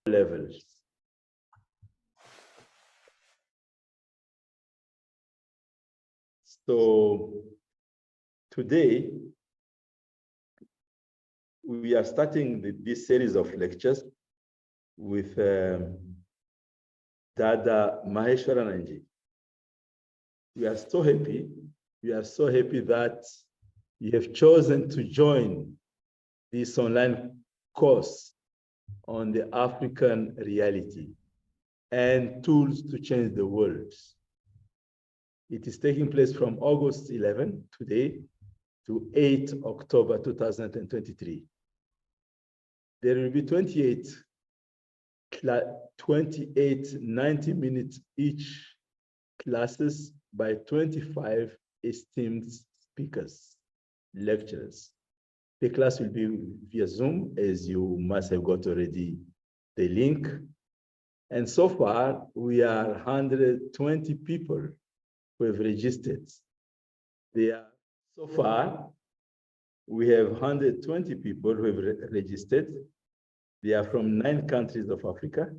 levels. So today, we are starting this series of lectures with Dada Maheshwarananji. We are so happy. We are so happy that you have chosen to join this online course on the African reality and tools to change the world. It is taking place from August 11, today, to 8 October 2023. There will be 28 90-minute each classes by 25 esteemed speakers, lecturers. The class will be via Zoom, as you must have got already the link. And so far, we are 120 people who have registered. So far, we have 120 people who have registered. They are from 9 countries of Africa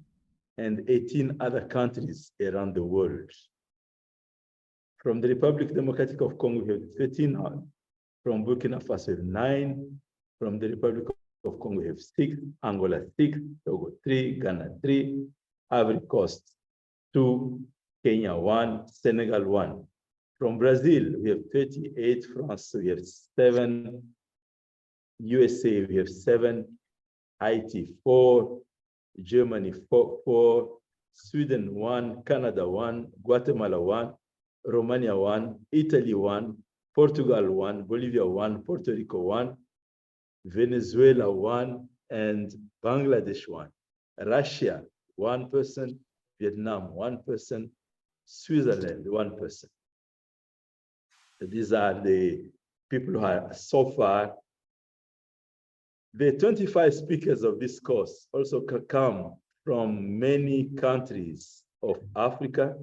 and 18 other countries around the world. From the Republic Democratic of Congo, we have 13. From Burkina Faso, we have 9. From the Republic of Congo, we have 6. Angola, 6. Togo, 3. Ghana, 3. Ivory Coast, 2. Kenya, 1. Senegal, 1. From Brazil, we have 38. France, we have 7. USA, we have 7. Haiti, 4. Germany, 4. Sweden, 1. Canada, 1. Guatemala, 1. Romania, 1. Italy, 1. Portugal, 1. Bolivia, 1. Puerto Rico, 1. Venezuela, 1. And Bangladesh, 1. Russia, 1 person. Vietnam, 1 person. Switzerland, 1 person. These are the people who are so far. The 25 speakers of this course also come from many countries of Africa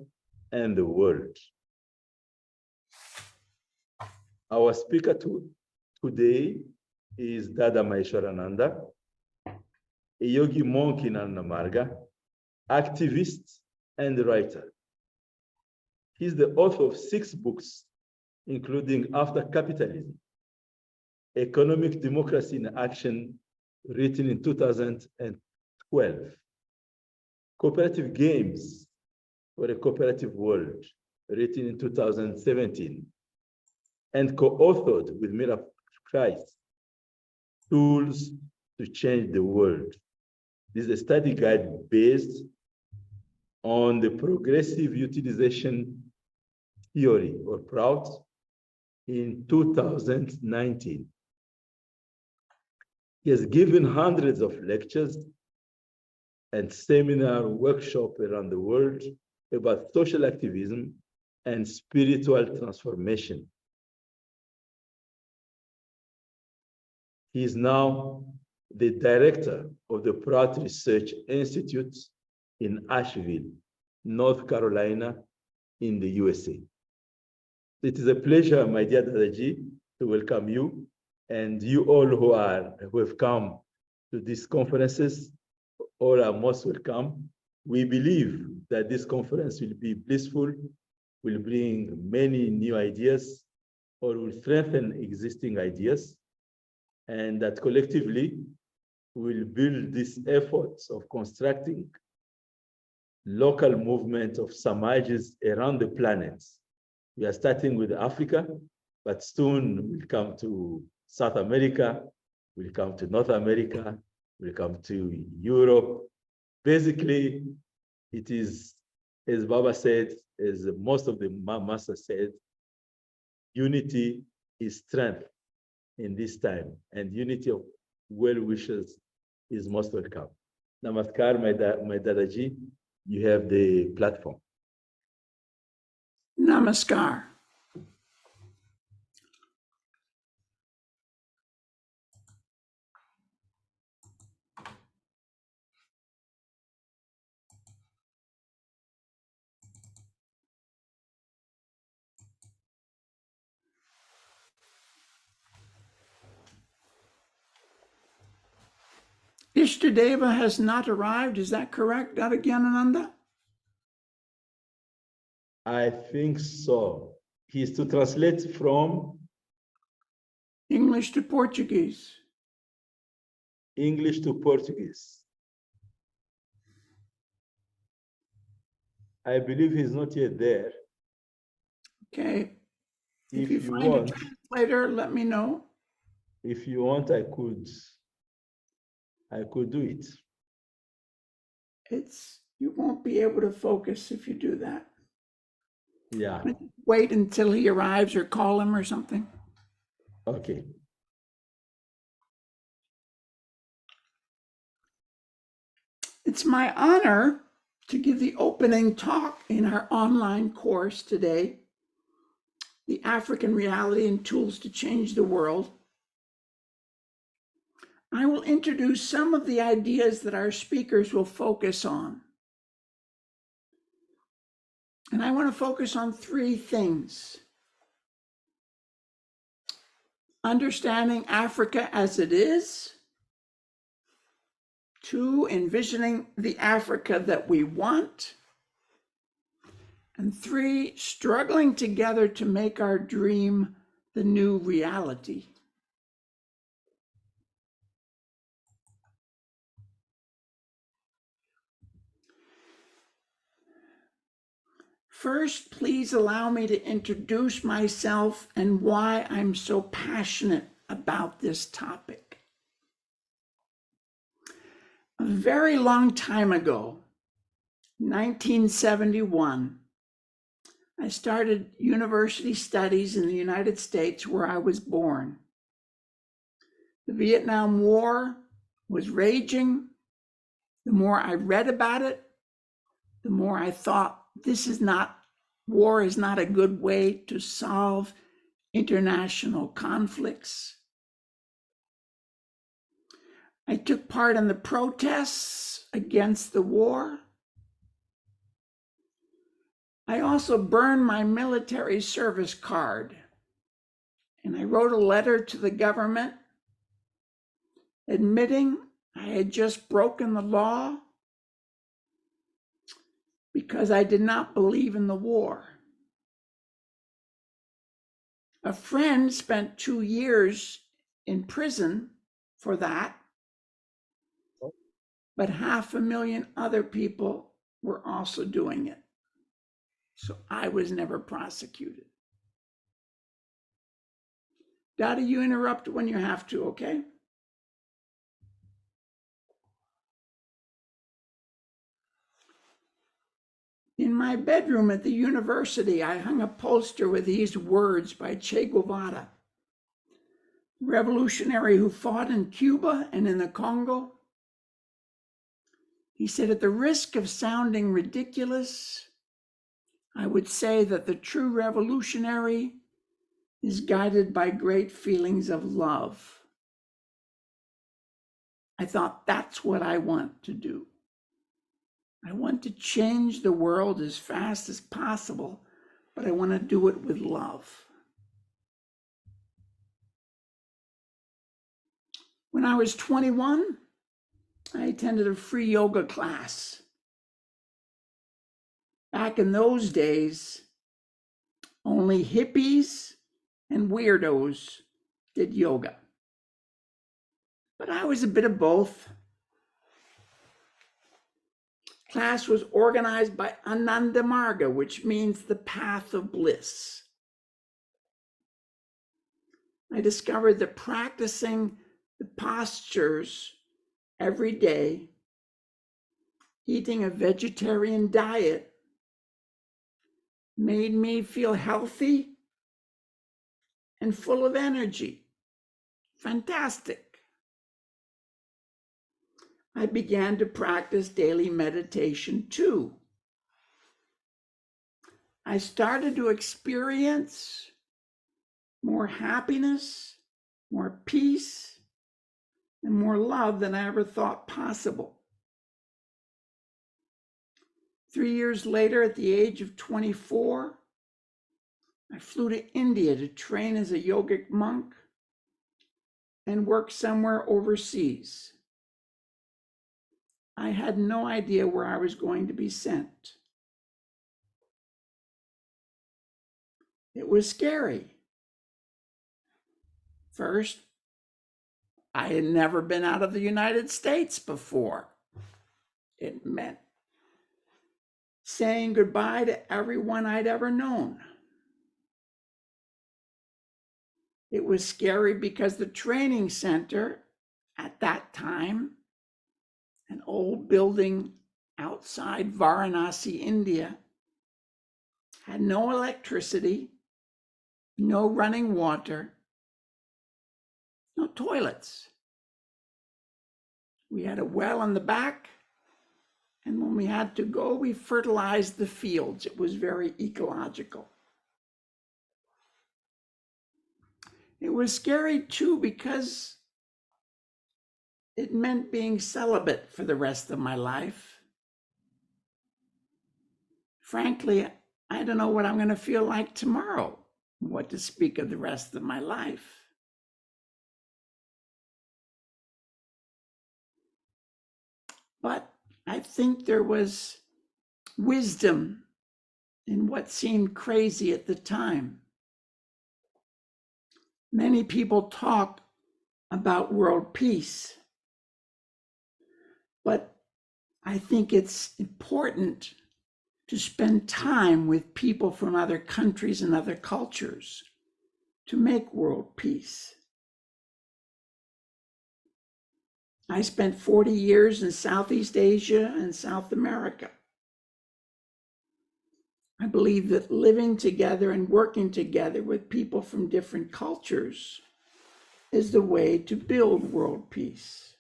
and the world. Our speaker today is Dada Maheshwarananda, a yogi monk in Annamarga, activist and writer. He's the author of 6 books, including After Capitalism, Economic Democracy in Action, written in 2012, Cooperative Games for a Cooperative World, written in 2017, and co-authored with Mira Price, Tools to Change the World. This is a study guide based on the progressive utilization theory, or PROUT, in 2019. He has given hundreds of lectures and seminar workshops around the world about social activism and spiritual transformation. He is now the director of the PROUT Research Institute in Asheville, North Carolina, in the USA. It is a pleasure, my dear Dadaji, to welcome you and you all who have come to these conferences. All are most welcome. We believe that this conference will be blissful, will bring many new ideas, or will strengthen existing ideas, and that collectively will build these efforts of constructing local movement of Samajes around the planet. We are starting with Africa, but soon we'll come to South America, we'll come to North America, we'll come to Europe. Basically, it is, as Baba said, as most of the master said, unity is strength in this time, and unity of well-wishers is most welcome. Namaskar, my Dadaji, you have the platform. Namaskar. Ishtadeva has not arrived. Is that correct, Adagyanananda? I think so. He's to translate from English to Portuguese. English to Portuguese. I believe he's not yet there. Okay. If If you you find want, a translator, let me know. if you want, I could do it. You won't be able to focus if you do that. Yeah. Wait until he arrives or call him or something. Okay. It's my honor to give the opening talk in our online course today, The African Reality and Tools to Change the World. I will introduce some of the ideas that our speakers will focus on. And I want to focus on three things: understanding Africa as it is, 2, envisioning the Africa that we want, and 3, struggling together to make our dream the new reality. First, please allow me to introduce myself and why I'm so passionate about this topic. A very long time ago, 1971, I started university studies in the United States where I was born. The Vietnam War was raging. The more I read about it, the more I thought war is not a good way to solve international conflicts. I took part in the protests against the war. I also burned my military service card, and I wrote a letter to the government admitting I had just broken the law because I did not believe in the war. A friend spent 2 years in prison for that, but 500,000 other people were also doing it. So I was never prosecuted. Dada, you interrupt when you have to, okay? In my bedroom at the university, I hung a poster with these words by Che Guevara, revolutionary who fought in Cuba and in the Congo. He said, at the risk of sounding ridiculous, I would say that the true revolutionary is guided by great feelings of love. I thought, that's what I want to do. I want to change the world as fast as possible, but I want to do it with love. When I was 21, I attended a free yoga class. Back in those days, only hippies and weirdos did yoga. But I was a bit of both. Class was organized by Ananda Marga, which means the path of bliss. I discovered that practicing the postures every day, eating a vegetarian diet, made me feel healthy and full of energy. Fantastic. I began to practice daily meditation too. I started to experience more happiness, more peace, and more love than I ever thought possible. 3 years later, at the age of 24, I flew to India to train as a yogic monk and work somewhere overseas. I had no idea where I was going to be sent. It was scary. First, I had never been out of the United States before. It meant saying goodbye to everyone I'd ever known. It was scary because the training center at that time, an old building outside Varanasi, India, had no electricity, no running water, no toilets. We had a well in the back, and when we had to go, we fertilized the fields. It was very ecological. It was scary too because it meant being celibate for the rest of my life. Frankly, I don't know what I'm going to feel like tomorrow, what to speak of the rest of my life. But I think there was wisdom in what seemed crazy at the time. Many people talk about world peace, but I think it's important to spend time with people from other countries and other cultures to make world peace. I spent 40 years in Southeast Asia and South America. I believe that living together and working together with people from different cultures is the way to build world peace.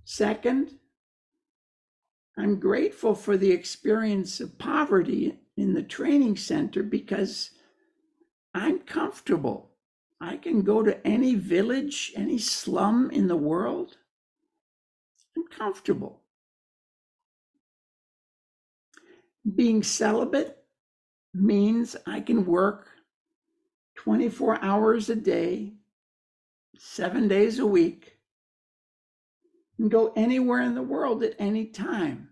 Second, I'm grateful for the experience of poverty in the training center because I'm comfortable. I can go to any village, any slum in the world. I'm comfortable. Being celibate means I can work 24 hours a day, 7 days a week, and go anywhere in the world at any time.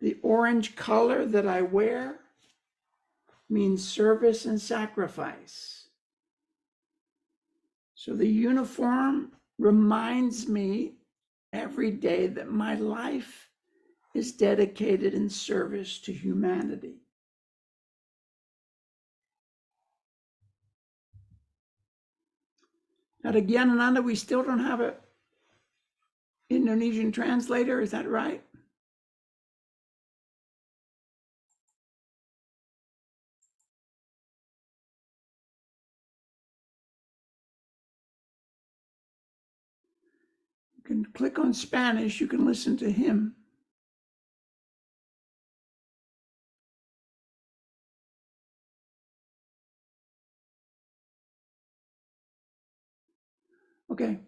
The orange color that I wear means service and sacrifice. So the uniform reminds me every day that my life is dedicated in service to humanity. Now, again, Ananda, we still don't have an Indonesian translator, is that right? You can click on Spanish, you can listen to him. Okay,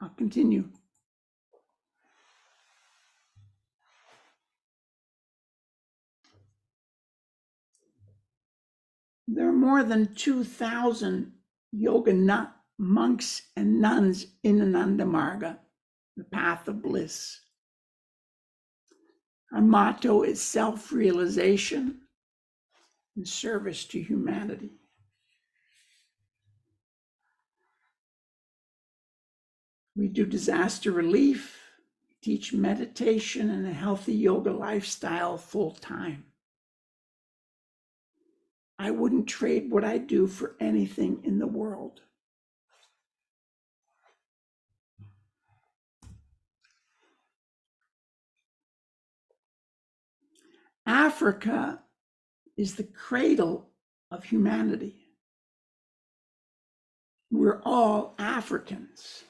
I'll continue. There are more than 2,000 yoga monks and nuns in Ananda Marga, the path of bliss. Our motto is self-realization and service to humanity. We do disaster relief, teach meditation and a healthy yoga lifestyle full time. I wouldn't trade what I do for anything in the world. Africa is the cradle of humanity. We're all Africans.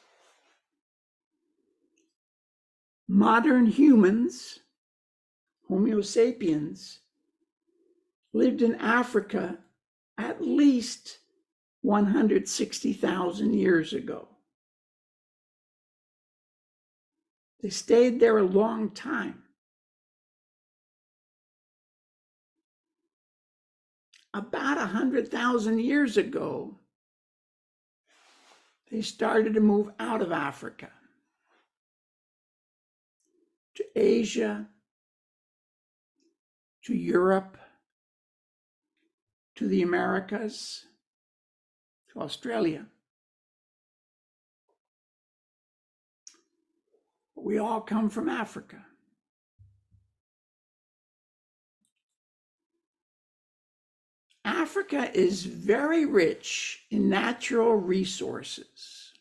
Modern humans, Homo sapiens, lived in Africa at least 160,000 years ago. They stayed there a long time. about 100,000 years ago, they started to move out of Africa to Asia, to Europe, to the Americas, to Australia. We all come from Africa. Africa is very rich in natural resources.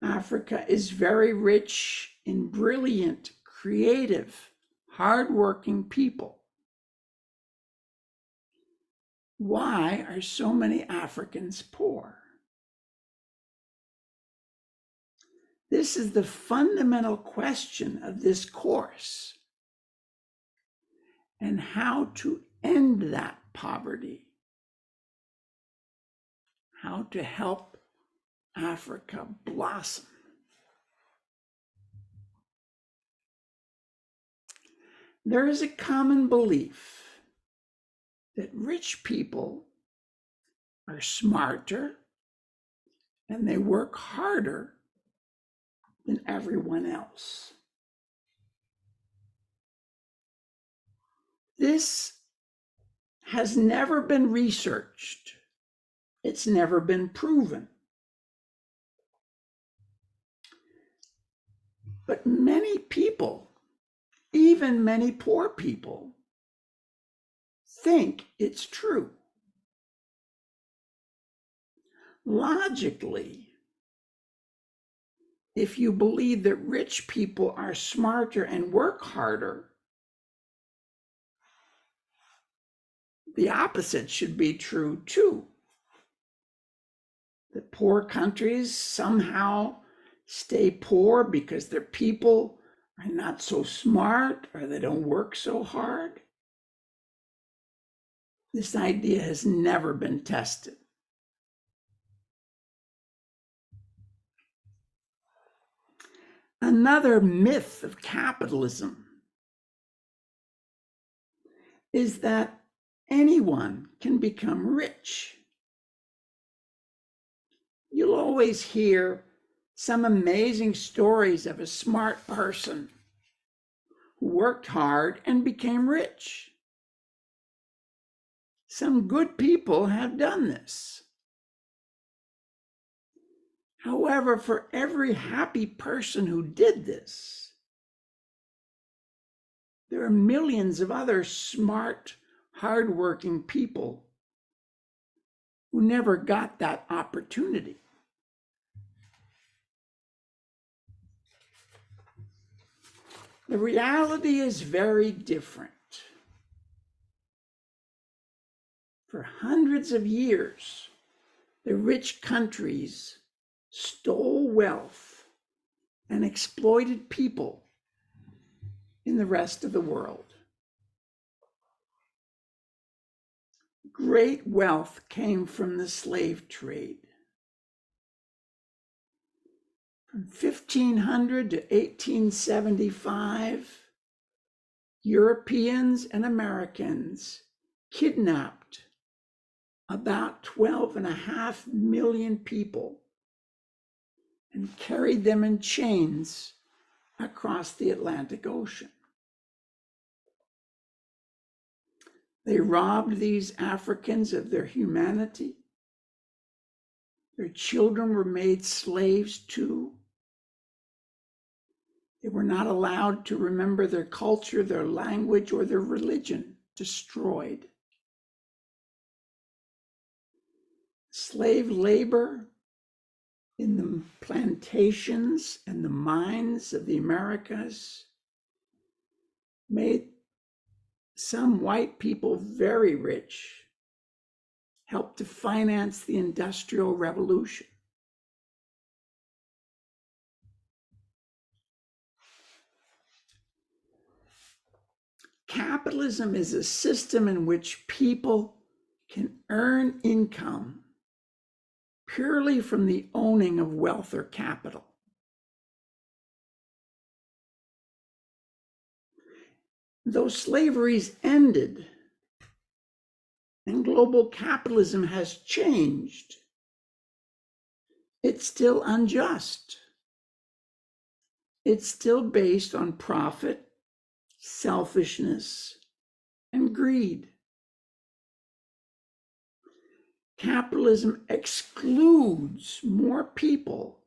Africa is very rich in brilliant, creative, hardworking people. Why are so many Africans poor? This is the fundamental question of this course, and how to end that poverty, how to help Africa blossom. There is a common belief that rich people are smarter and they work harder than everyone else. This has never been researched. It's never been proven. But many people, even many poor people, think it's true. Logically, if you believe that rich people are smarter and work harder, the opposite should be true too. That poor countries somehow stay poor because their people are not so smart or they don't work so hard. This idea has never been tested. Another myth of capitalism is that anyone can become rich. You'll always hear some amazing stories of a smart person who worked hard and became rich. Some good people have done this. However, for every happy person who did this, there are millions of other smart, hardworking people who never got that opportunity. The reality is very different. For hundreds of years, the rich countries stole wealth and exploited people in the rest of the world. Great wealth came from the slave trade. From 1500 to 1875, Europeans and Americans kidnapped about 12.5 million people and carried them in chains across the Atlantic Ocean. They robbed these Africans of their humanity. Their children were made slaves too. They were not allowed to remember their culture, their language, or their religion, destroyed. Slave labor in the plantations and the mines of the Americas made some white people very rich, helped to finance the Industrial Revolution. Capitalism is a system in which people can earn income purely from the owning of wealth or capital. Though slavery's ended, and global capitalism has changed, it's still unjust. It's still based on profit, selfishness, and greed. Capitalism excludes more people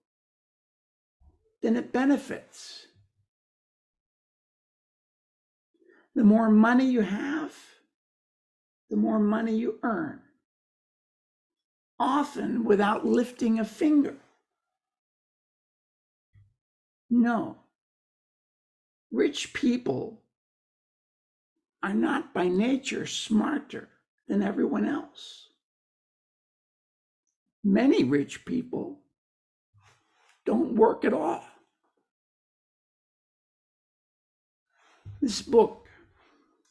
than it benefits. The more money you have, the more money you earn, often without lifting a finger. No, rich people are not by nature smarter than everyone else. Many rich people don't work at all. This book,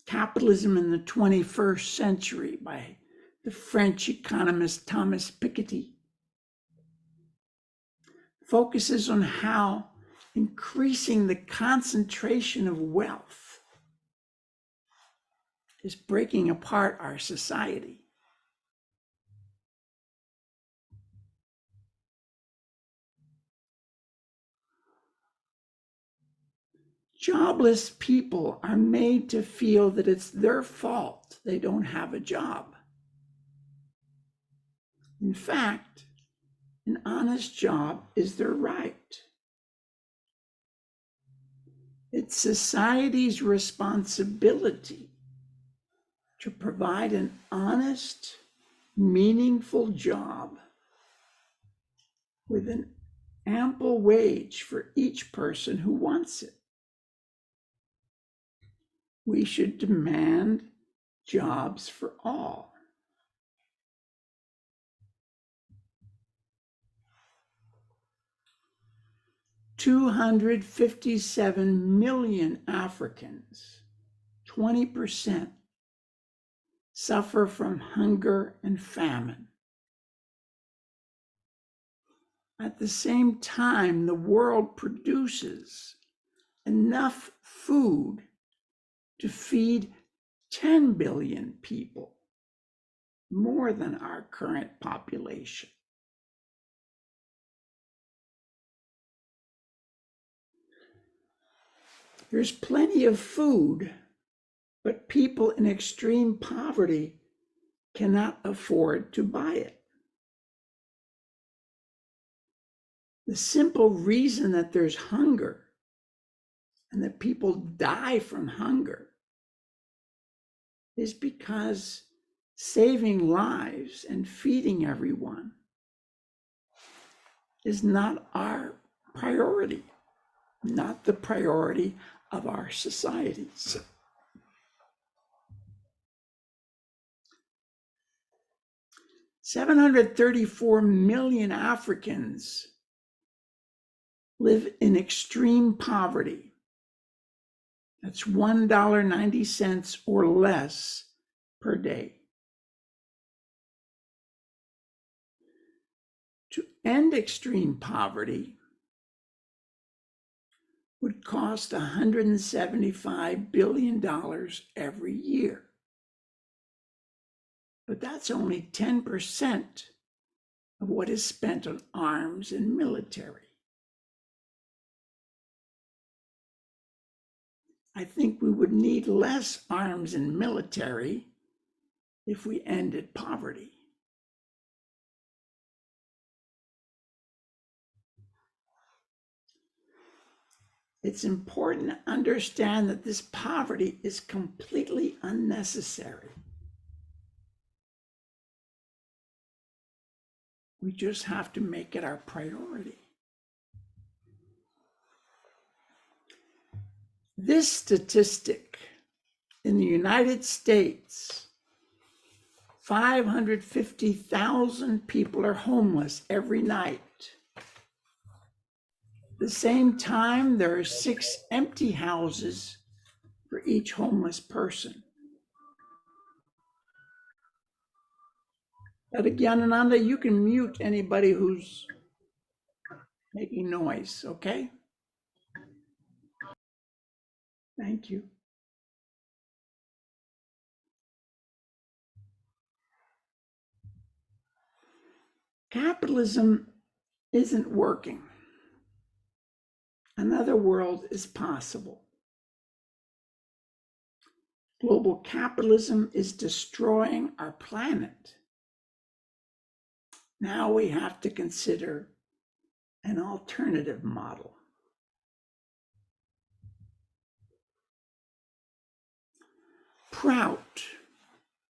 Capitalism in the 21st Century, by the French economist Thomas Piketty, focuses on how increasing the concentration of wealth is breaking apart our society. Jobless people are made to feel that it's their fault they don't have a job. In fact, an honest job is their right. It's society's responsibility to provide an honest, meaningful job with an ample wage for each person who wants it. We should demand jobs for all. $257 million Africans, 20%, suffer from hunger and famine. At the same time, the world produces enough food to feed 10 billion people, more than our current population. There's plenty of food, but people in extreme poverty cannot afford to buy it. The simple reason that there's hunger and that people die from hunger is because saving lives and feeding everyone is not our priority, not the priority of our societies. $734 million Africans live in extreme poverty. That's $1.90 or less per day. To end extreme poverty would cost $175 billion every year. But that's only 10% of what is spent on arms and military. I think we would need less arms and military if we ended poverty. It's important to understand that this poverty is completely unnecessary. We just have to make it our priority. This statistic in the United States, 550,000 people are homeless every night. At the same time, there are 6 empty houses for each homeless person. Gyanananda, you can mute anybody who's making noise, okay? Thank you. Capitalism isn't working. Another world is possible. Global capitalism is destroying our planet. Now we have to consider an alternative model. PROUT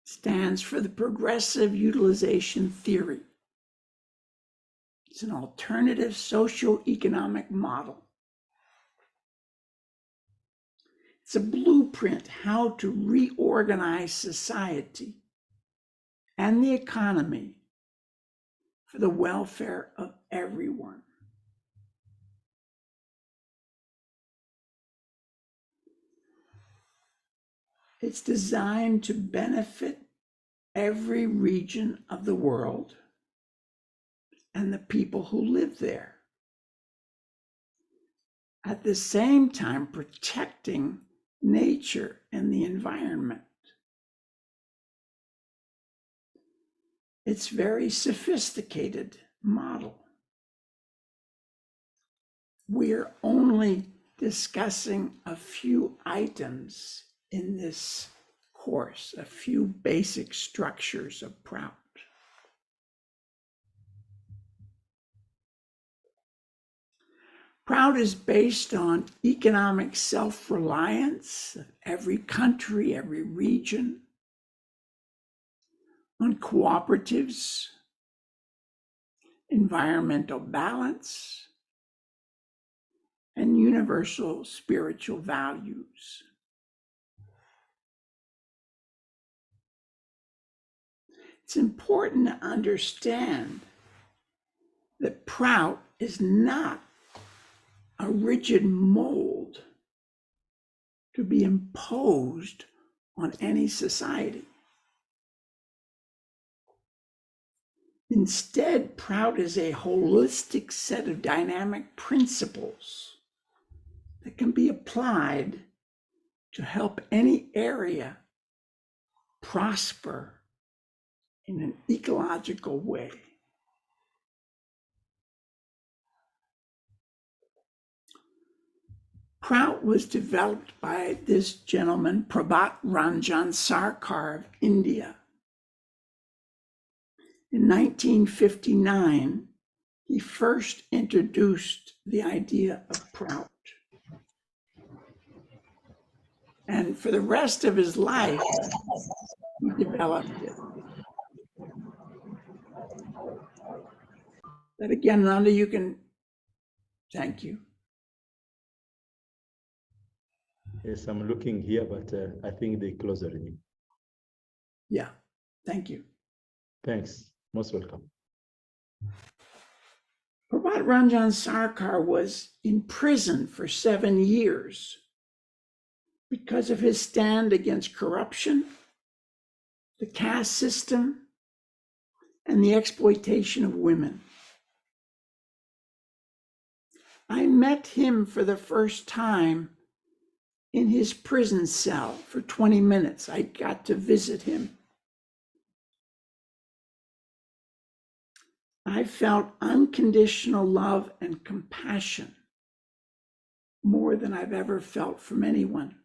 stands for the Progressive Utilization Theory. It's an alternative socio-economic model. It's a blueprint how to reorganize society and the economy for the welfare of everyone. It's designed to benefit every region of the world and the people who live there, at the same time protecting nature and the environment. It's a very sophisticated model. We're only discussing a few items in this course, a few basic structures of PROUT. PROUT is based on economic self-reliance of every country, every region, on cooperatives, environmental balance, and universal spiritual values. It's important to understand that PROUT is not a rigid mold to be imposed on any society. Instead, PROUT is a holistic set of dynamic principles that can be applied to help any area prosper in an ecological way. PROUT was developed by this gentleman, Prabhat Ranjan Sarkar of India. In 1959, he first introduced the idea of PROUT. And for the rest of his life, he developed it. But again, Nanda, you can, thank you. Yes, I'm looking here, but I think they closed already. Yeah, thank you. Thanks. Most welcome. Prabhat Ranjan Sarkar was in prison for 7 years because of his stand against corruption, the caste system, and the exploitation of women. I met him for the first time in his prison cell for 20 minutes. I got to visit him. I felt unconditional love and compassion more than I've ever felt from anyone.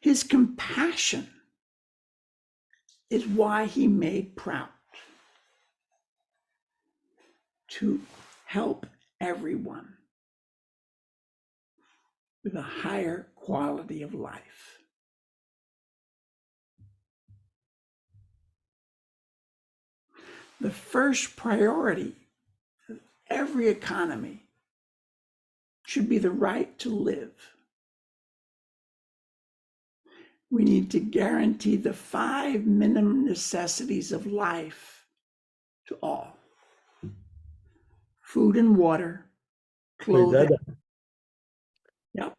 His compassion is why he made PROUT, to help everyone with a higher quality of life. The first priority of every economy should be the right to live. We need to guarantee the 5 minimum necessities of life to all: food and water, Wait, clothing. Dada, Yep.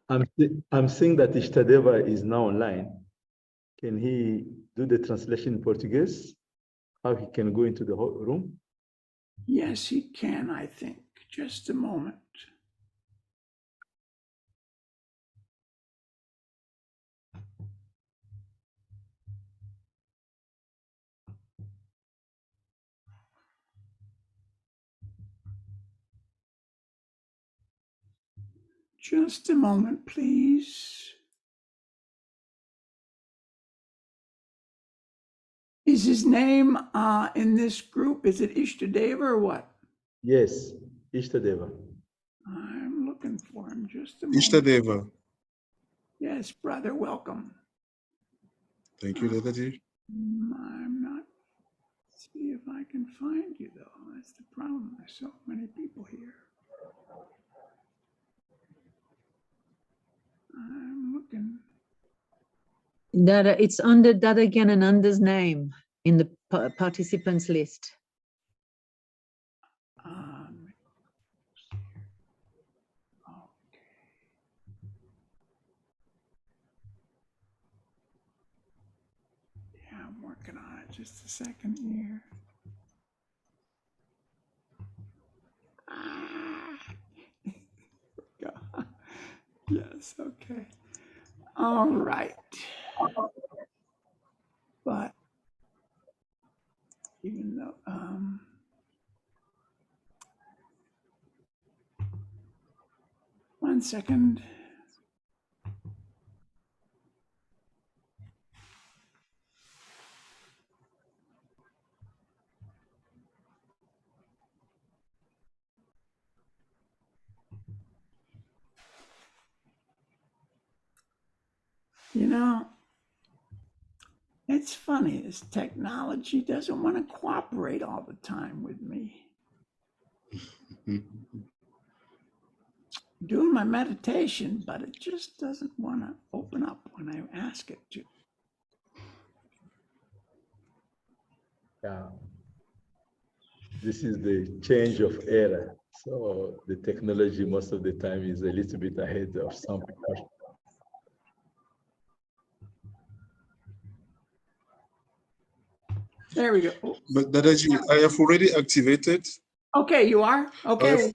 I'm seeing that Ishtadeva is now online. Can he do the translation in Portuguese? How he can go into the room? Yes, he can, I think. Just a moment. Just a moment, please. Is his name in this group? Is it Ishtadeva or what? Yes, Ishtadeva. I'm looking for him. Just a moment. Ishtadeva. Yes, brother, welcome. Thank you, Dadaji. I'm not. See if I can find you, though. That's the problem. There's so many people here. I'm looking. Dada, it's under Dada Gyanananda's name in the participants list. Okay. Yeah, I'm working on it. Just a second here. Yes, okay. All right. But even though, 1 second. You know, it's funny, this technology doesn't want to cooperate all the time with me. Doing my meditation, but it just doesn't want to open up when I ask it to. Yeah. This is the change of era. So the technology most of the time is a little bit ahead of some people. There we go. But Dadaji, I have already activated. Okay, you are? Okay.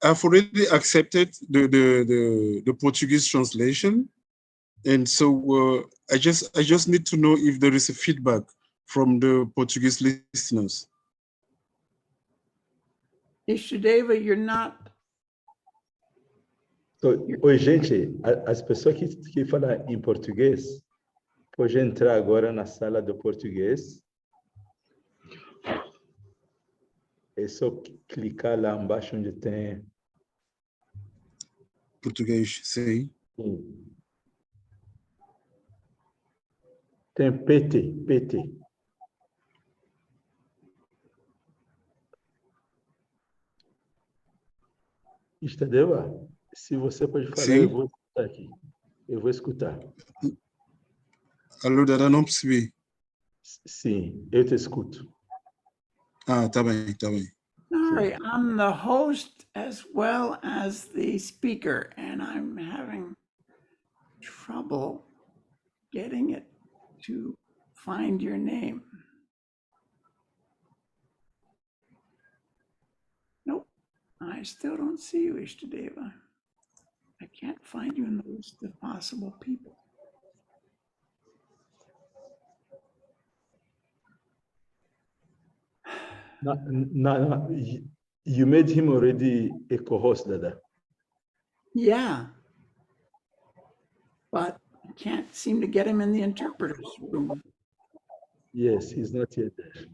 I've already accepted the Portuguese translation. And so I just need to know if there is a feedback from the Portuguese listeners. Ishtadeva, you're not. So, oi, gente, as pessoas que falam em português, pode entrar agora na sala do português. É só clicar lá embaixo onde tem. Português, sim. Tem PT. Entendeu? Se você pode falar, Sim. eu vou escutar aqui. Eu vou escutar. Alô, Dada, não percebi. Sim, eu te escuto. Ah, tá bem, tá bem. All right, I'm the host as well as the speaker, and I'm having trouble getting it to find your name. Nope, I still don't see you, Ishtadeva. I can't find you in the list of possible people. No, you made him already a co-host, Dada. Yeah, but I can't seem to get him in the interpreter's room. Yes, he's not yet there.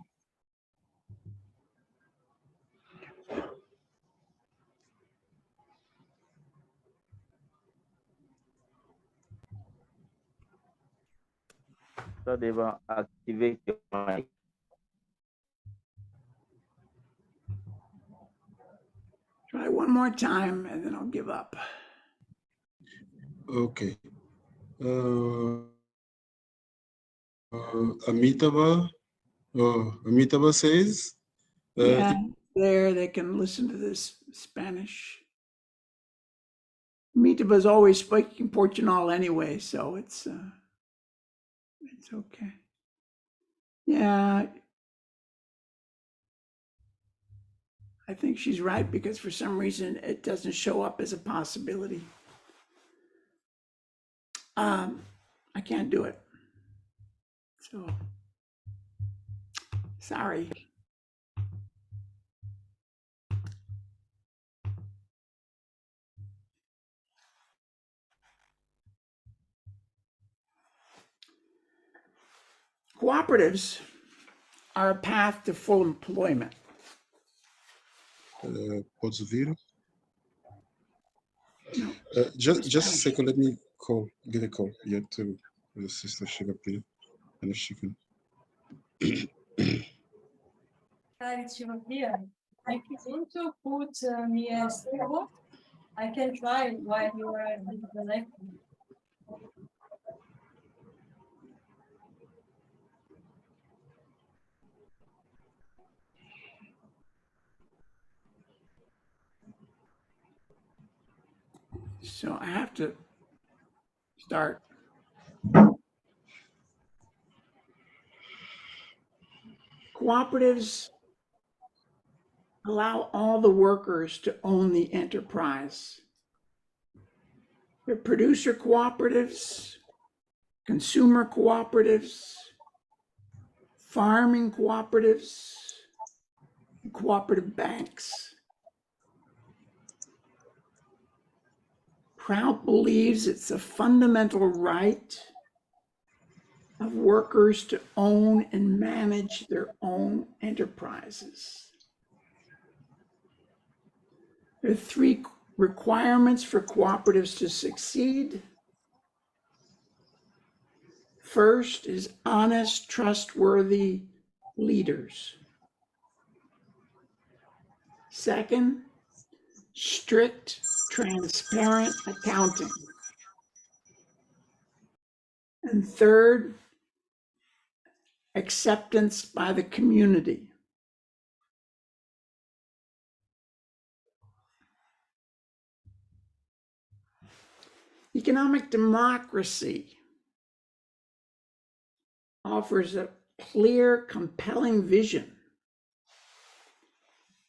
So they will activate your mic. Try one more time and then I'll give up. Okay. Amitabha says. Yeah, there they can listen to this Spanish. Mitava's always speaking Portugal anyway, so it's okay. Yeah, I think she's right because for some reason it doesn't show up as a possibility. I can't do it. So sorry. Cooperatives are a path to full employment. Podes ouvir? No. Just a second, let me get a call yet to the sister Shigapir and if she can. Hi, it's here. If you want to put me as table, I can try while you are in the lecture. So I have to start. Cooperatives allow all the workers to own the enterprise. They're producer cooperatives, consumer cooperatives, farming cooperatives, and cooperative banks. Prout believes it's a fundamental right of workers to own and manage their own enterprises. There are three requirements for cooperatives to succeed. First is honest, trustworthy leaders. Second, strict, transparent accounting. And third, acceptance by the community. Economic democracy offers a clear, compelling vision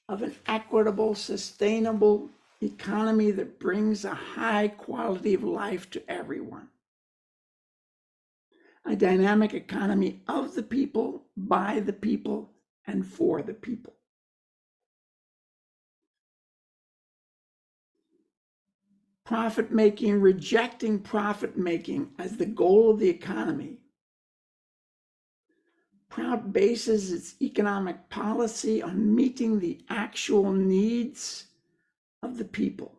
of an equitable, sustainable economy that brings a high quality of life to everyone. A dynamic economy of the people, by the people, and for the people. Profit making, rejecting profit making as the goal of the economy. Prout bases its economic policy on meeting the actual needs of the people.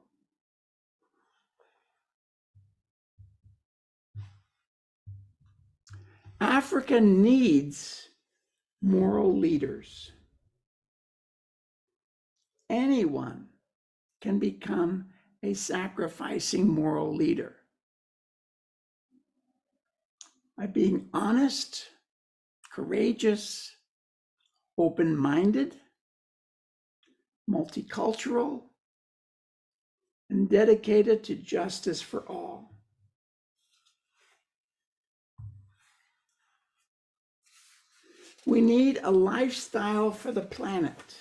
Africa needs moral leaders. Anyone can become a sacrificing moral leader by being honest, courageous, open-minded, multicultural, and dedicated to justice for all. We need a lifestyle for the planet.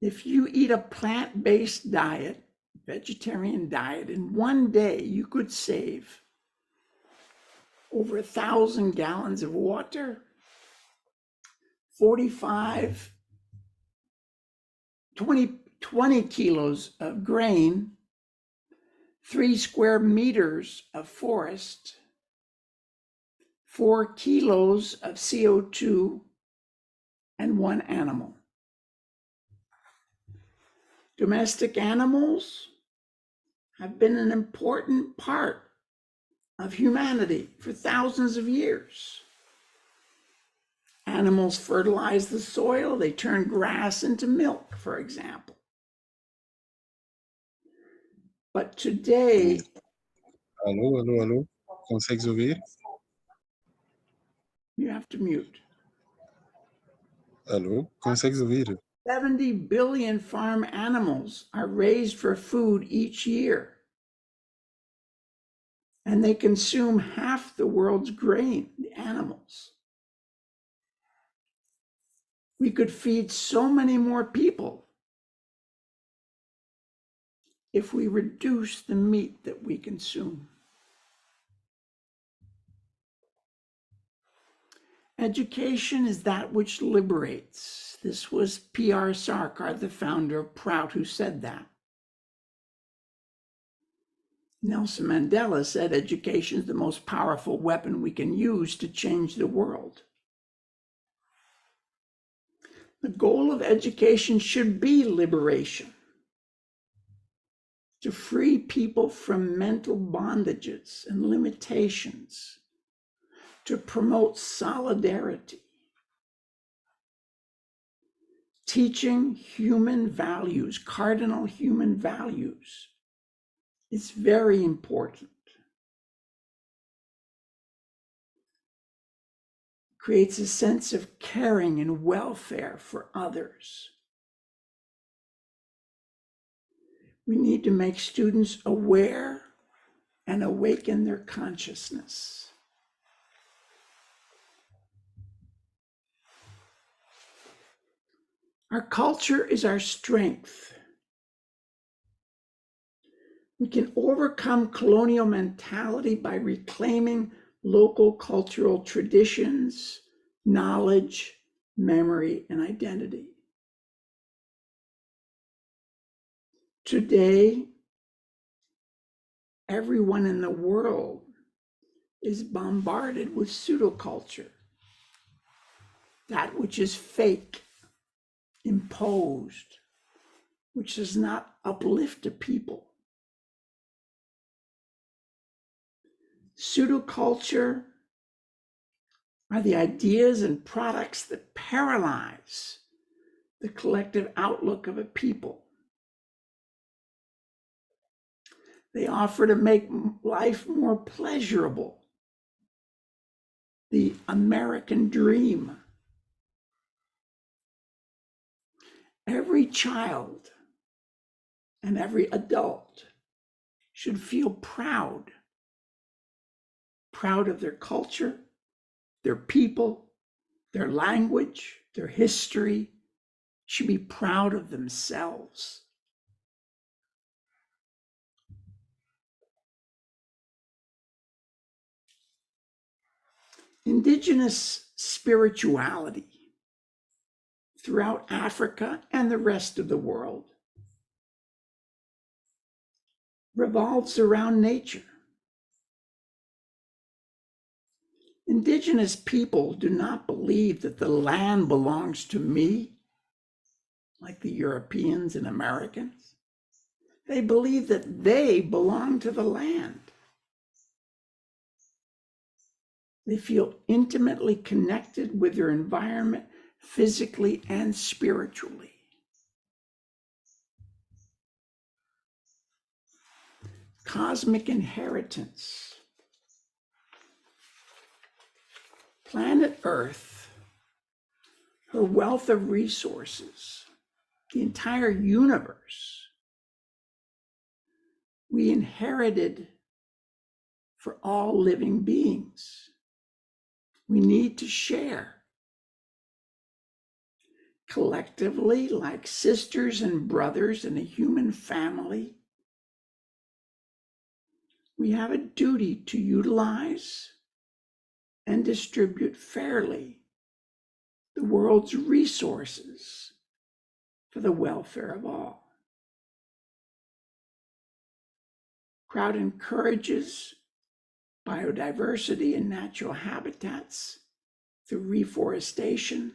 If you eat a plant-based diet, vegetarian diet, in one day you could save over 1,000 gallons of water, 20 kilos of grain, 3 square meters of forest, 4 kilos of CO2, and 1 animal. Domestic animals have been an important part of humanity for thousands of years. Animals fertilize the soil, they turn grass into milk, for example. But today, Alô? Consegues ouvir? you have to mute. Alô? Consegues ouvir? 70 billion farm animals are raised for food each year. And they consume half the world's grain, the animals. We could feed so many more people if we reduce the meat that we consume. Education is that which liberates. This was P.R. Sarkar, the founder of Prout, who said that. Nelson Mandela said education is the most powerful weapon we can use to change the world. The goal of education should be liberation, to free people from mental bondages and limitations, to promote solidarity. Teaching human values, cardinal human values, is very important. Creates a sense of caring and welfare for others. We need to make students aware and awaken their consciousness. Our culture is our strength. We can overcome colonial mentality by reclaiming local cultural traditions, knowledge, memory, and identity. Today, everyone in the world is bombarded with pseudoculture, that which is fake, imposed, which does not uplift a people. Pseudoculture are the ideas and products that paralyze the collective outlook of a people. They offer to make life more pleasurable. The American dream. Every child and every adult should feel proud of their culture, their people, their language, their history, should be proud of themselves. Indigenous spirituality throughout Africa and the rest of the world revolves around nature. Indigenous people do not believe that the land belongs to me, like the Europeans and Americans. They believe that they belong to the land. They feel intimately connected with their environment, physically and spiritually. Cosmic inheritance. Planet Earth, her wealth of resources, the entire universe, we inherited for all living beings. We need to share. Collectively, like sisters and brothers in a human family, we have a duty to utilize and distribute fairly the world's resources for the welfare of all. Crowd encourages biodiversity and natural habitats through reforestation,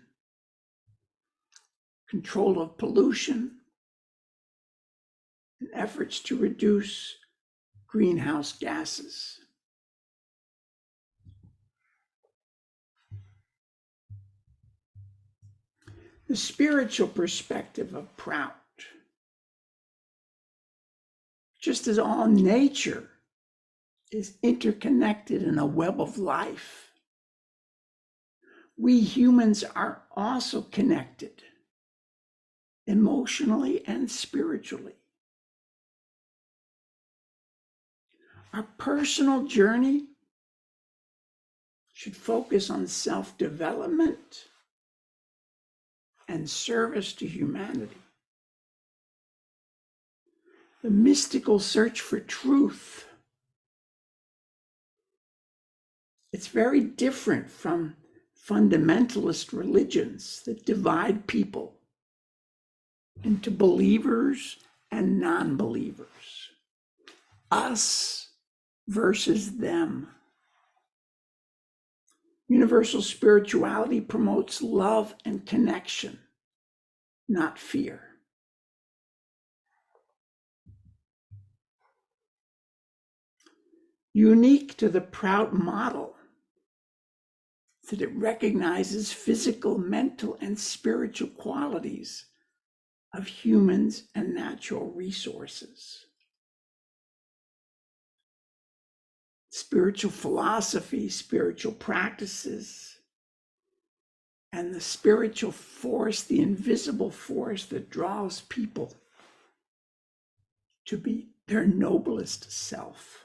control of pollution, and efforts to reduce greenhouse gases. The spiritual perspective of Prout. Just as all nature is interconnected in a web of life, we humans are also connected emotionally and spiritually. Our personal journey should focus on self-development and service to humanity. The mystical search for truth. It's very different from fundamentalist religions that divide people into believers and non-believers. us versus them. Universal spirituality promotes love and connection, not fear. Unique to the Prout model is that it recognizes physical, mental, and spiritual qualities of humans and natural resources. Spiritual philosophy, spiritual practices, and the spiritual force, the invisible force that draws people to be their noblest self.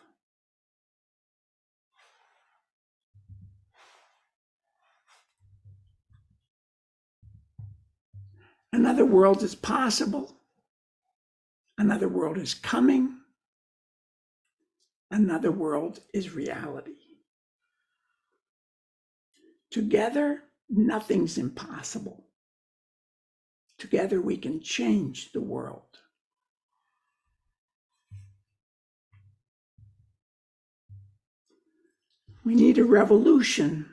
Another world is possible. Another world is coming. Another world is reality. Together, nothing's impossible. Together, we can change the world. We need a revolution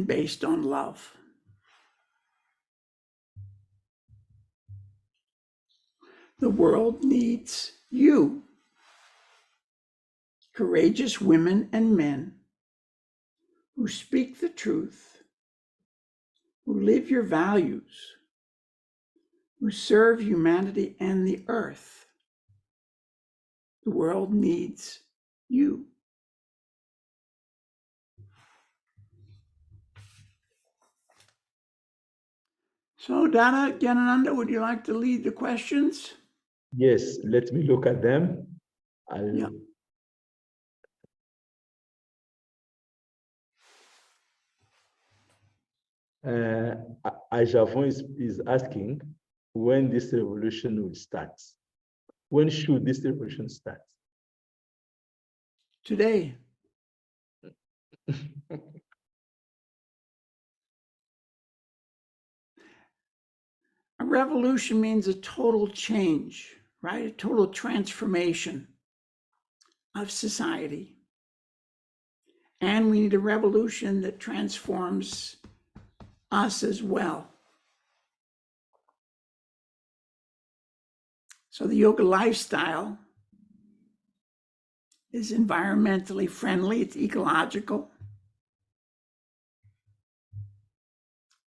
based on love. The world needs you, courageous women and men who speak the truth, who live your values, who serve humanity and the earth. The world needs you. So Dana Gyanananda, would you like to lead the questions? Yes, let me look at them. Yeah. Ajavon is asking when this revolution will start. When should this revolution start? Today. A revolution means a total change, right? A total transformation of society. And we need a revolution that transforms us as well. So the yoga lifestyle is environmentally friendly, it's ecological.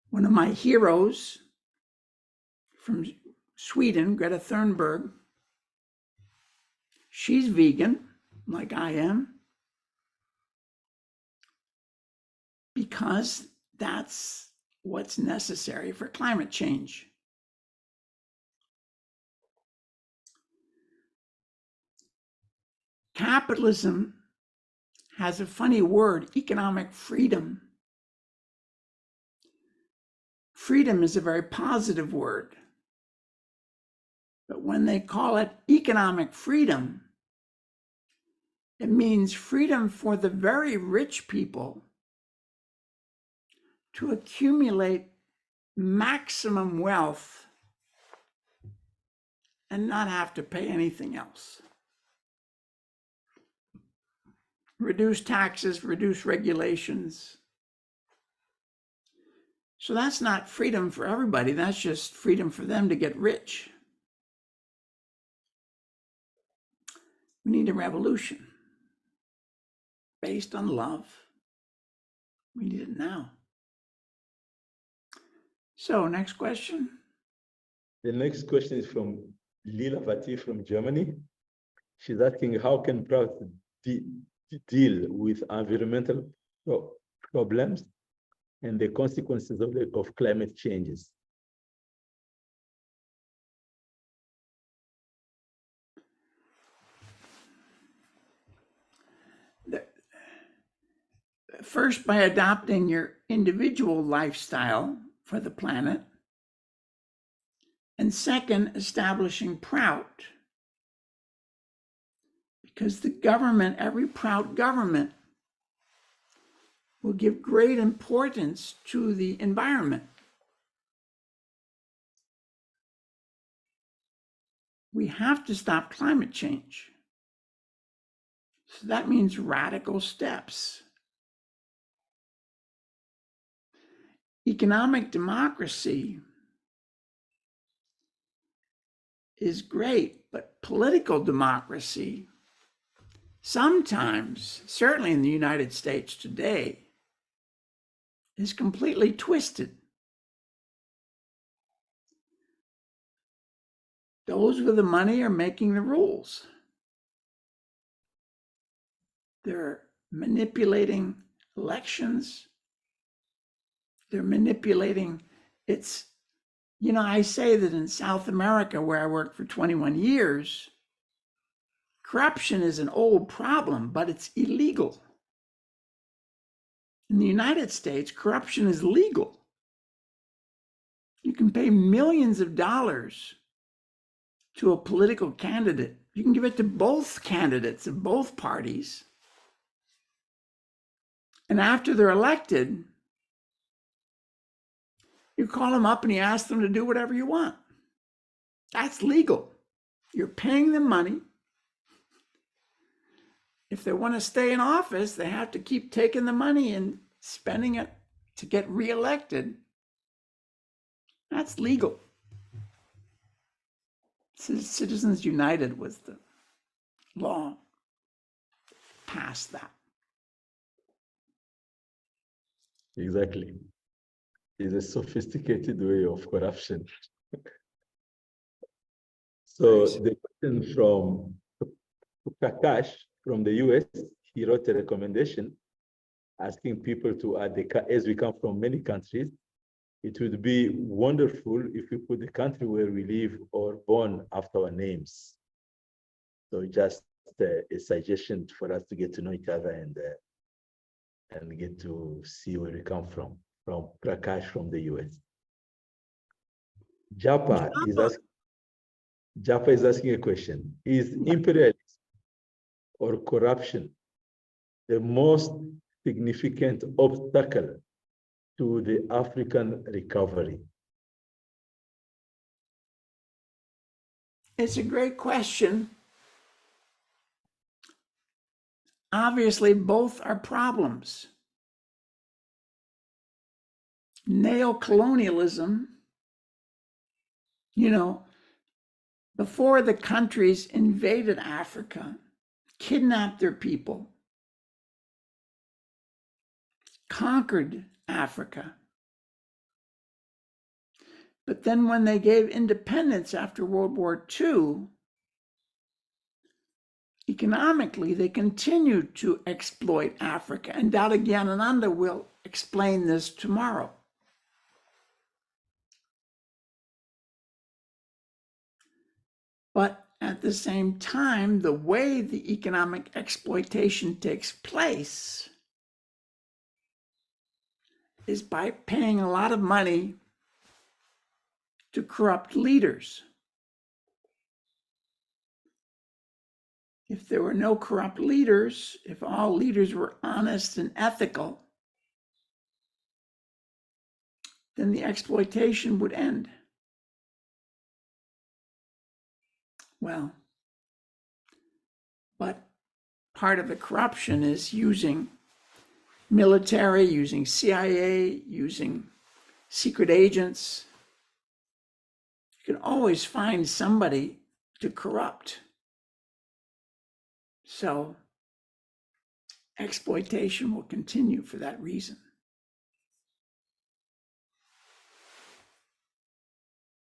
One of my heroes from Sweden, Greta Thunberg, she's vegan, like I am, because that's what's necessary for climate change. Capitalism has a funny word, economic freedom. Freedom is a very positive word. But when they call it economic freedom, it means freedom for the very rich people to accumulate maximum wealth and not have to pay anything else. Reduce taxes, reduce regulations. So that's not freedom for everybody, that's just freedom for them to get rich. We need a revolution based on love. We need it now. So next question. The next question is from Lila Vati from Germany. She's asking, how can Prout deal with environmental problems and the consequences of climate changes? First, by adopting your individual lifestyle for the planet. And second, establishing Prout. Because the government, every Prout government, will give great importance to the environment. we have to stop climate change. So that means radical steps. Economic democracy is great, but political democracy sometimes, certainly in the United States today, is completely twisted. Those with the money are making the rules. They're manipulating elections. They're manipulating, it's, you know, I say that in South America, where I worked for 21 years, corruption is an old problem, but it's illegal. In the United States, corruption is legal. You can pay millions of dollars to a political candidate. You can give it to both candidates of both parties. And after they're elected, you call them up and you ask them to do whatever you want. That's legal. You're paying them money. If they want to stay in office, they have to keep taking the money and spending it to get reelected. That's legal. Citizens United was the law passed that. Exactly. It's a sophisticated way of corruption. So the question from Prakash from the US, he wrote a recommendation asking people to add as we come from many countries, it would be wonderful if we put the country where we live or born after our names. So just a suggestion for us to get to know each other and get to see where we come from Prakash from the US. Japa is asking a question. Is imperialism or corruption the most significant obstacle to the African recovery? It's a great question. Obviously, both are problems. Neocolonialism, you know, before the countries invaded Africa, kidnapped their people, conquered Africa. But then when they gave independence after World War II, economically, they continued to exploit Africa. And Dada Gyanananda will explain this tomorrow. But at the same time, the way the economic exploitation takes place is by paying a lot of money to corrupt leaders. If there were no corrupt leaders, if all leaders were honest and ethical, then the exploitation would end. Well, but part of the corruption is using military, using CIA, using secret agents. You can always find somebody to corrupt. So exploitation will continue for that reason.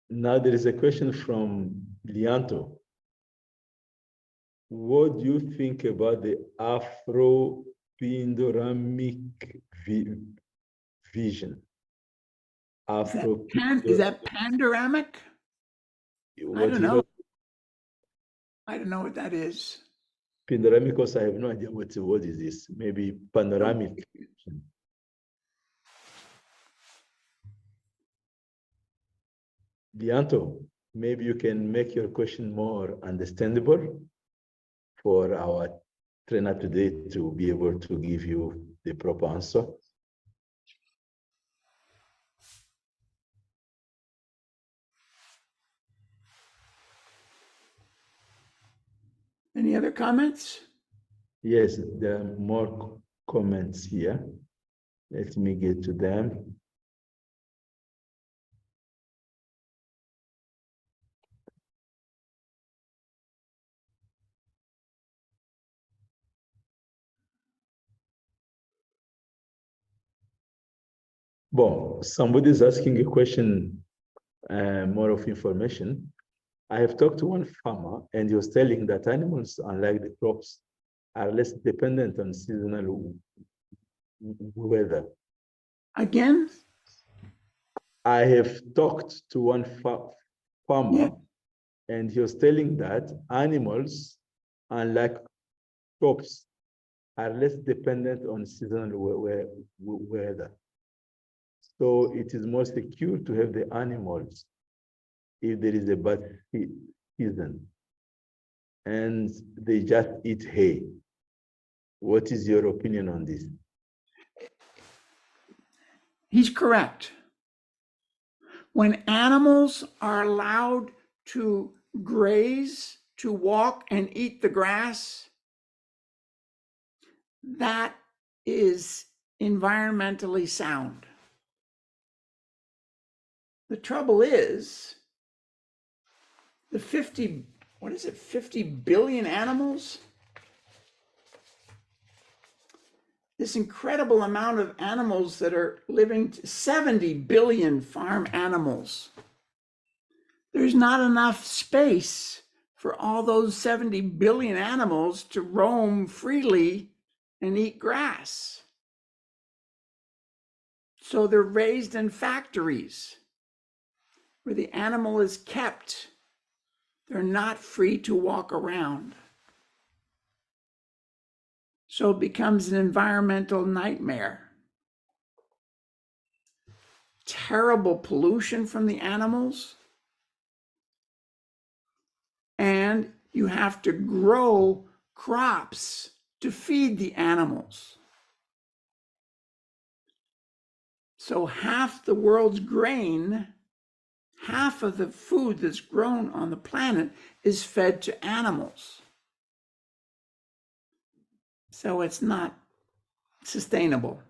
Now there is a question from Lianto. What do you think about the Afro-panoramic vision? Is that panoramic? I don't know. I don't know what that is. Panoramic, because I have no idea what is this. Maybe panoramic. Lianto, maybe you can make your question more understandable for our trainer today to be able to give you the proper answer. Any other comments? Yes, there are more comments here. Let me get to them. Well, somebody is asking a question, more of information. I have talked to one farmer and he was telling that animals, unlike the crops, are less dependent on seasonal weather. Again? I have talked to one farmer Yeah. and he was telling that animals, unlike crops, are less dependent on seasonal weather. So it is more secure to have the animals if there is a bad season and they just eat hay. What is your opinion on this? He's correct. When animals are allowed to graze, to walk and eat the grass, that is environmentally sound. The trouble is the 50 billion animals? This incredible amount of animals that are living, 70 billion farm animals. There's not enough space for all those 70 billion animals to roam freely and eat grass. So they're raised in factories where the animal is kept. They're not free to walk around. So it becomes an environmental nightmare. Terrible pollution from the animals. And you have to grow crops to feed the animals. So half the world's grain, half of the food that's grown on the planet is fed to animals. So it's not sustainable.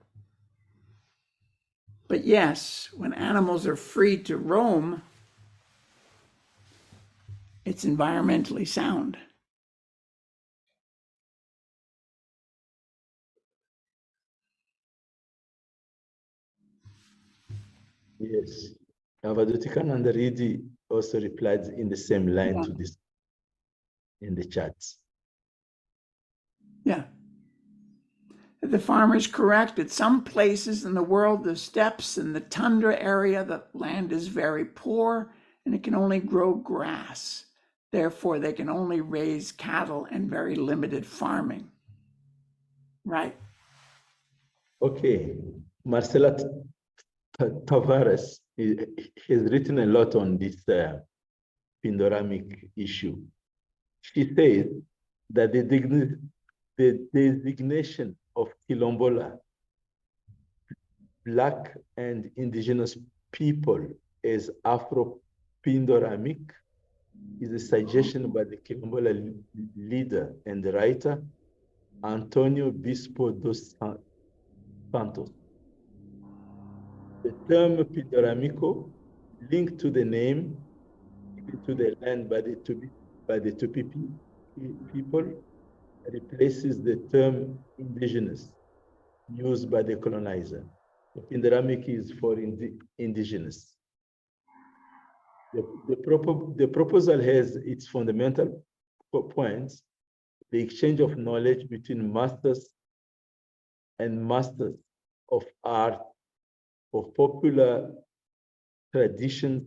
But yes, when animals are free to roam, it's environmentally sound. Yes. Avadotikan and Ridi also replied in the same line to this in the chats. Yeah. The farmer's correct. At some places in the world, the steppes and the tundra area, the land is very poor and it can only grow grass. Therefore, they can only raise cattle and very limited farming. Right. Okay. Marcela Tavares has written a lot on this pindoramic issue. She says that the designation of Quilombola, Black and indigenous people, as Afro-Pindoramic is a suggestion by the Quilombola leader and writer Antonio Bispo dos Santos. The term Pindoramico, linked to the name, to the land by the Tupi people, replaces the term indigenous used by the colonizer. The Pindoramic is for indigenous. The proposal has its fundamental points: the exchange of knowledge between masters and masters of art, of popular traditions,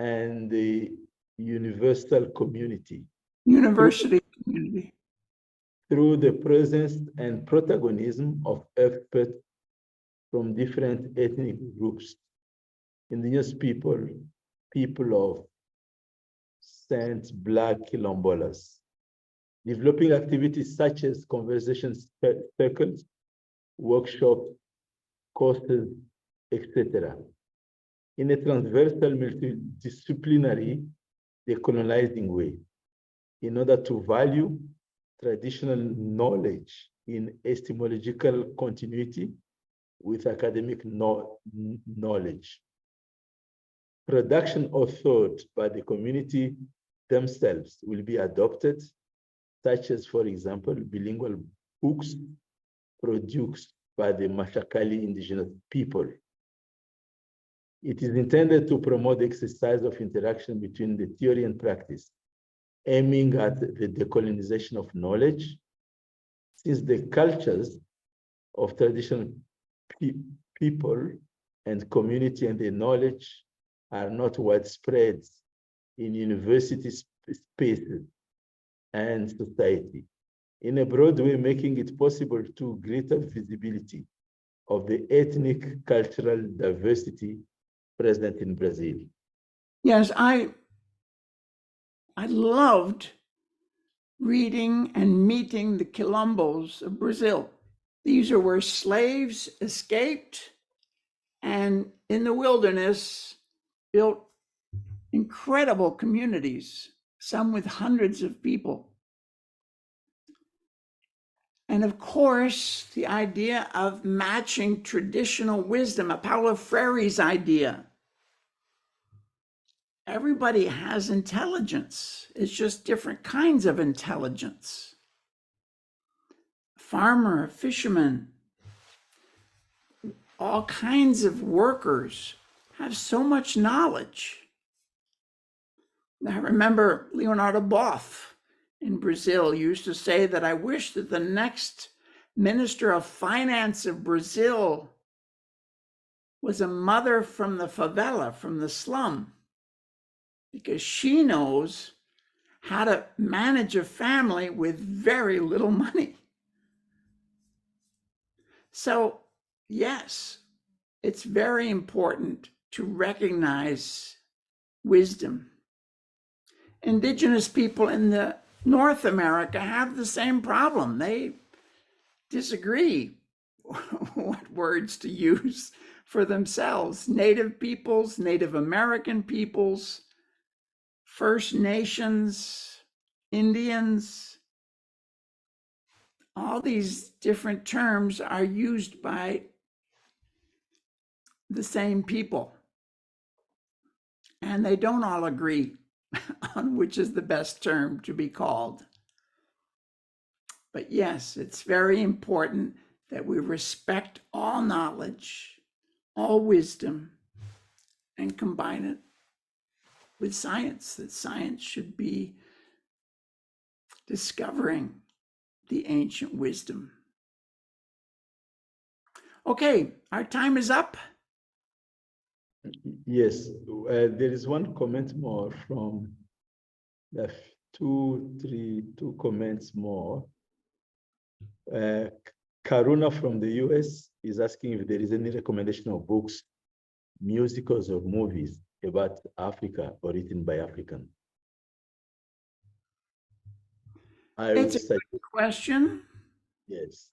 and the universal community. University community. Through the presence and protagonism of experts from different ethnic groups, indigenous people, people of Saint Black Quilombolas, developing activities such as conversation circles, workshops, courses, etc. in a transversal, multidisciplinary, decolonizing way. in order to value traditional knowledge in epistemological continuity with academic knowledge. Production of thought by the community themselves will be adopted, such as, for example, bilingual books produced by the Mashakali indigenous people. It is intended to promote the exercise of interaction between the theory and practice, aiming at the decolonization of knowledge, since the cultures of traditional people and community and the knowledge are not widespread in university spaces and society, in a broad way, making it possible to greater visibility of the ethnic cultural diversity present in Brazil. Yes, I loved reading and meeting the Quilombos of Brazil. These are where slaves escaped and in the wilderness built incredible communities, some with hundreds of people. And of course, the idea of matching traditional wisdom, Paulo Freire's idea. Everybody has intelligence. It's just different kinds of intelligence. A farmer, a fisherman, all kinds of workers have so much knowledge. I remember Leonardo Boff in Brazil used to say that I wish that the next Minister of Finance of Brazil was a mother from the favela, from the slum, because she knows how to manage a family with very little money. So, yes, it's very important to recognize wisdom. Indigenous people in the North America have the same problem. They disagree what words to use for themselves. Native peoples, Native American peoples, First Nations, Indians, all these different terms are used by the same people. And they don't all agree on which is the best term to be called. But yes, it's very important that we respect all knowledge, all wisdom, and combine it with science, that science should be discovering the ancient wisdom. Okay, our time is up. Yes, there is one comment more from the two comments more. Karuna from the US is asking if there is any recommendation of books, musicals, or movies about Africa or written by Africans. It's a good question. Yes.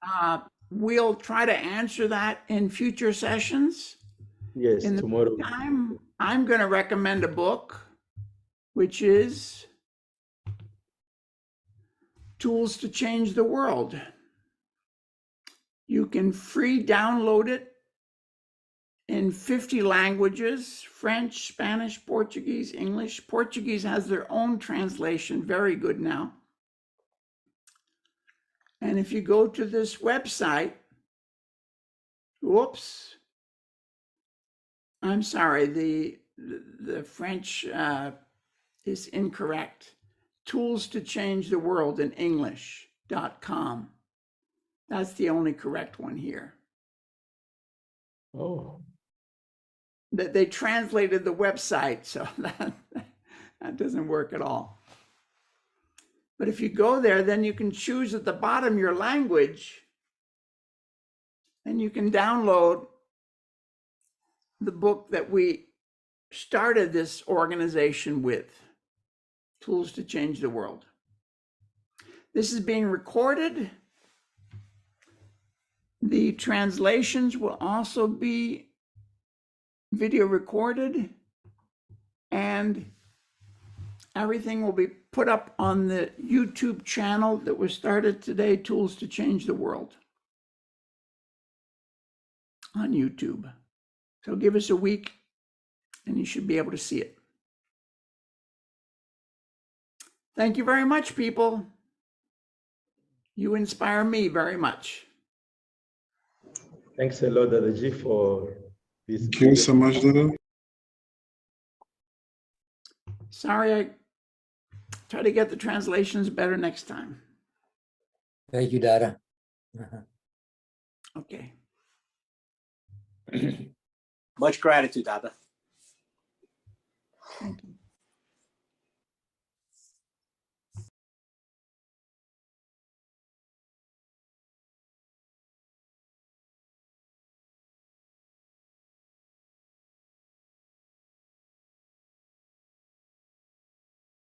We'll try to answer that in future sessions. Yes, In the tomorrow. meantime, I'm going to recommend a book, which is Tools to Change the World. You can free download it in 50 languages: French, Spanish, Portuguese, English. Portuguese has their own translation, very good now. And if you go to this website, whoops, I'm sorry, the French is incorrect. Tools to Change the World in English.com. That's the only correct one here. Oh. That they translated the website, so that doesn't work at all. But if you go there, then you can choose at the bottom your language, and you can download the book that we started this organization with, Tools to Change the World. This is being recorded. The translations will also be video recorded, and Everything will be put up on the YouTube channel that was started today, Tools to Change the World, on YouTube. So give us a week and you should be able to see it. Thank you very much, people. You inspire me very much. Thanks a lot, Dada G, for this. Thank you so much, Dada. Sorry, I try to get the translations better next time. Thank you, Dada. Okay. Much gratitude, Dada. Thank you.